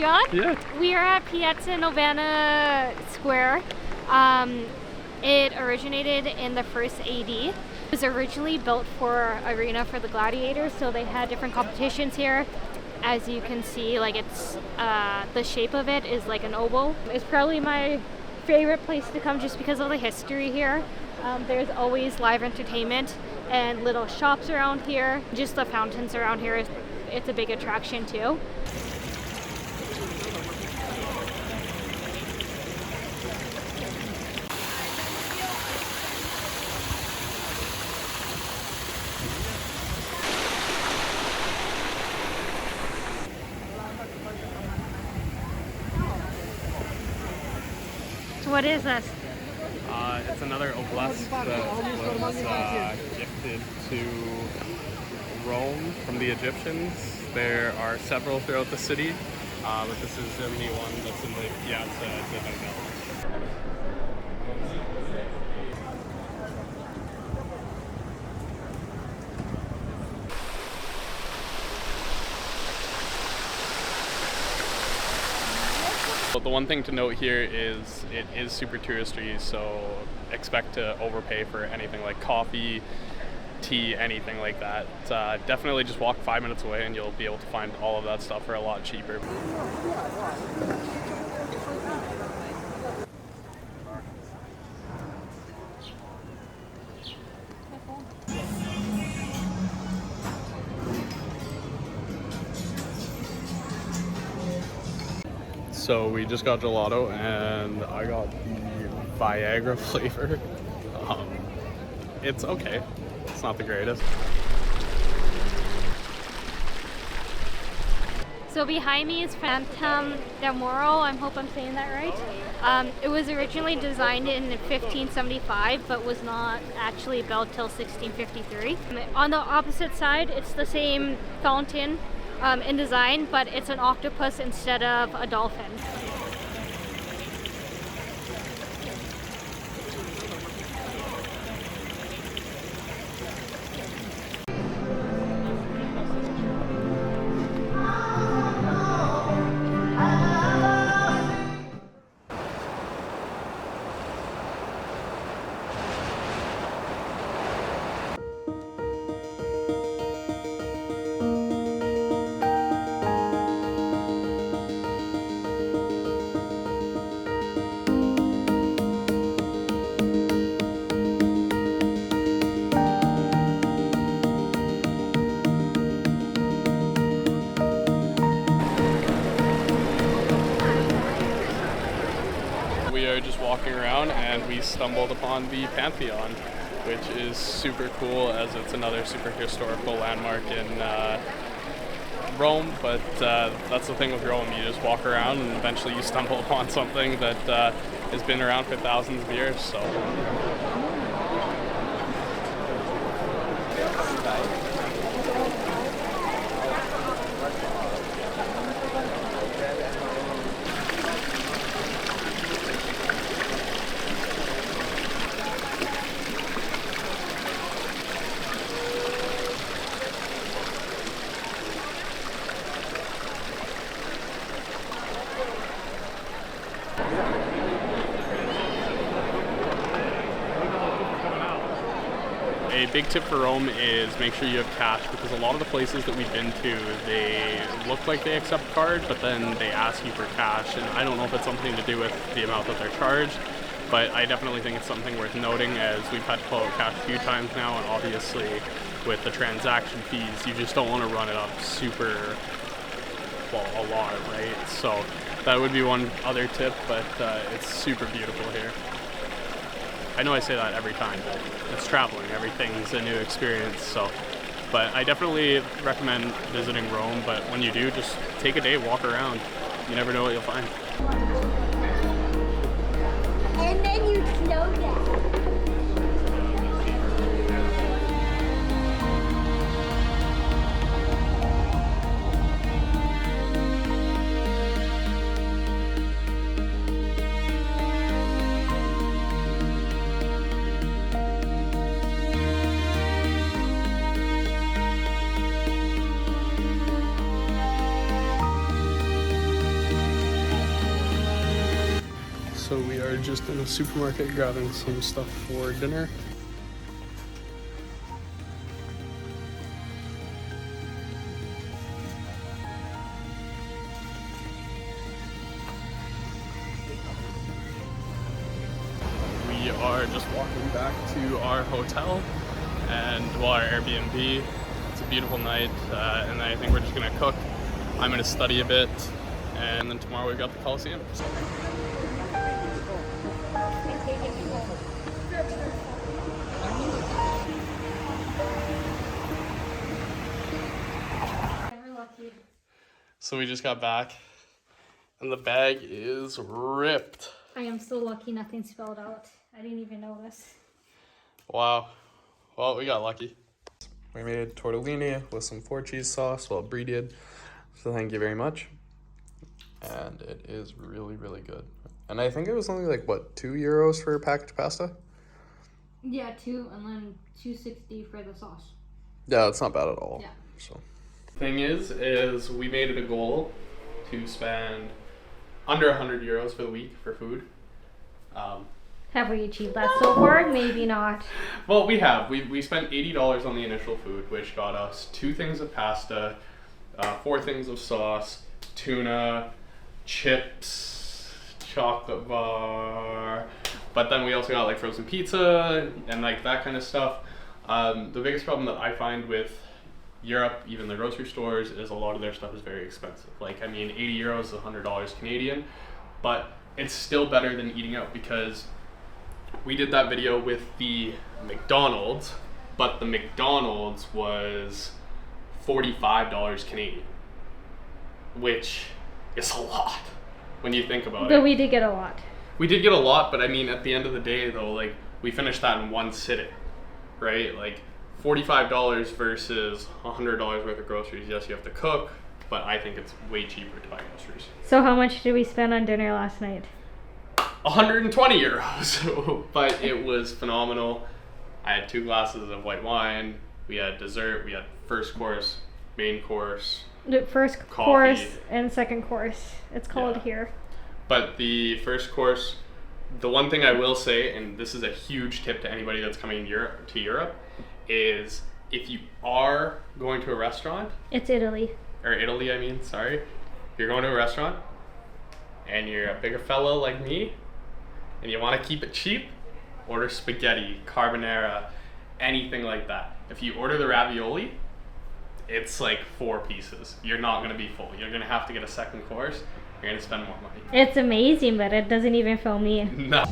John? Yeah. We are at Piazza Navona Square. It originated in the first AD. It was originally built for arena for the gladiators, so they had different competitions here. As you can see, like it's the shape of it is like an oval. It's probably my favorite place to come just because of the history here. There's always live entertainment and little shops around here. Just the fountains around here, it's a big attraction too. So what is this? It's another obelisk that was gifted to Rome from the Egyptians. There are several throughout the city, but this is the only one that's in the Piazza Navona. The one thing to note here is it is super touristy, so expect to overpay for anything like coffee, tea, anything like that. Definitely just walk 5 minutes away and you'll be able to find all of that stuff for a lot cheaper. So we just got gelato and I got the Viagra flavor. It's okay. It's not the greatest. So behind me is Pantheon. I hope I'm saying that right. It was originally designed in 1575, but was not actually built till 1653. On the opposite side, it's the same fountain in design, but it's an octopus instead of a dolphin. We are just walking around and we stumbled upon the Pantheon, which is super cool as it's another super historical landmark in Rome. But that's the thing with Rome, you just walk around and eventually you stumble upon something that has been around for thousands of years. So. A big tip for Rome is make sure you have cash, because a lot of the places that we've been to, they look like they accept card, but then they ask you for cash, and I don't know if it's something to do with the amount that they're charged, but I definitely think it's something worth noting, as we've had to pull out cash a few times now, and obviously with the transaction fees, you just don't want to run it up super, well, a lot, right? So that would be one other tip, but it's super beautiful here. I know I say that every time, but it's traveling. Everything's a new experience. So, but I definitely recommend visiting Rome. But when you do, just take a day, walk around. You never know what you'll find. And then you slow down. So we are just in a supermarket grabbing some stuff for dinner. We are just walking back to our hotel and our Airbnb. It's a beautiful night, and I think we're just gonna cook. I'm gonna study a bit, and then tomorrow we've got the Coliseum. So we just got back, and the bag is ripped. I am so lucky nothing spilled out. I didn't even notice. Wow. Well, we got lucky. We made tortellini with some 4-cheese sauce, well, Brie did. So thank you very much. And it is really, really good. And I think it was only like, what, €2 for a package of pasta? Yeah, 2 and then $2.60 for the sauce. Yeah, it's not bad at all. Yeah. So. Thing is we made it a goal to spend under €100 for the week for food. Have we achieved that so far? Maybe not. Well, we have. We spent $80 on the initial food, which got us 2 things of pasta, 4 things of sauce, tuna, chips, chocolate bar, but then we also got like frozen pizza and like that kind of stuff. The biggest problem that I find with Europe, even the grocery stores, is a lot of their stuff is very expensive. Like, I mean, €80 is $100 Canadian, but it's still better than eating out because we did that video with the McDonald's, but the McDonald's was $45 Canadian, which is a lot when you think about it. But we did get a lot. We did get a lot, but I mean, at the end of the day, though, like, we finished that in one sitting, right? Like, $45 versus $100 worth of groceries. Yes, you have to cook, but I think it's way cheaper to buy groceries. So how much did we spend on dinner last night? €120, but it was phenomenal. I had 2 glasses of white wine. We had dessert. We had first course, main course. The first coffee. course and second course. It's called here. But the first course, the one thing I will say, and this is a huge tip to anybody that's coming to Europe, is if you are going to a restaurant. It's Italy. Or Italy, I mean, sorry. If you're going to a restaurant and you're a bigger fella like me and you want to keep it cheap, order spaghetti, carbonara, anything like that. If you order the ravioli, it's like 4 pieces. You're not going to be full. You're going to have to get a second course. You're going to spend more money. It's amazing, but it doesn't even fill me. No.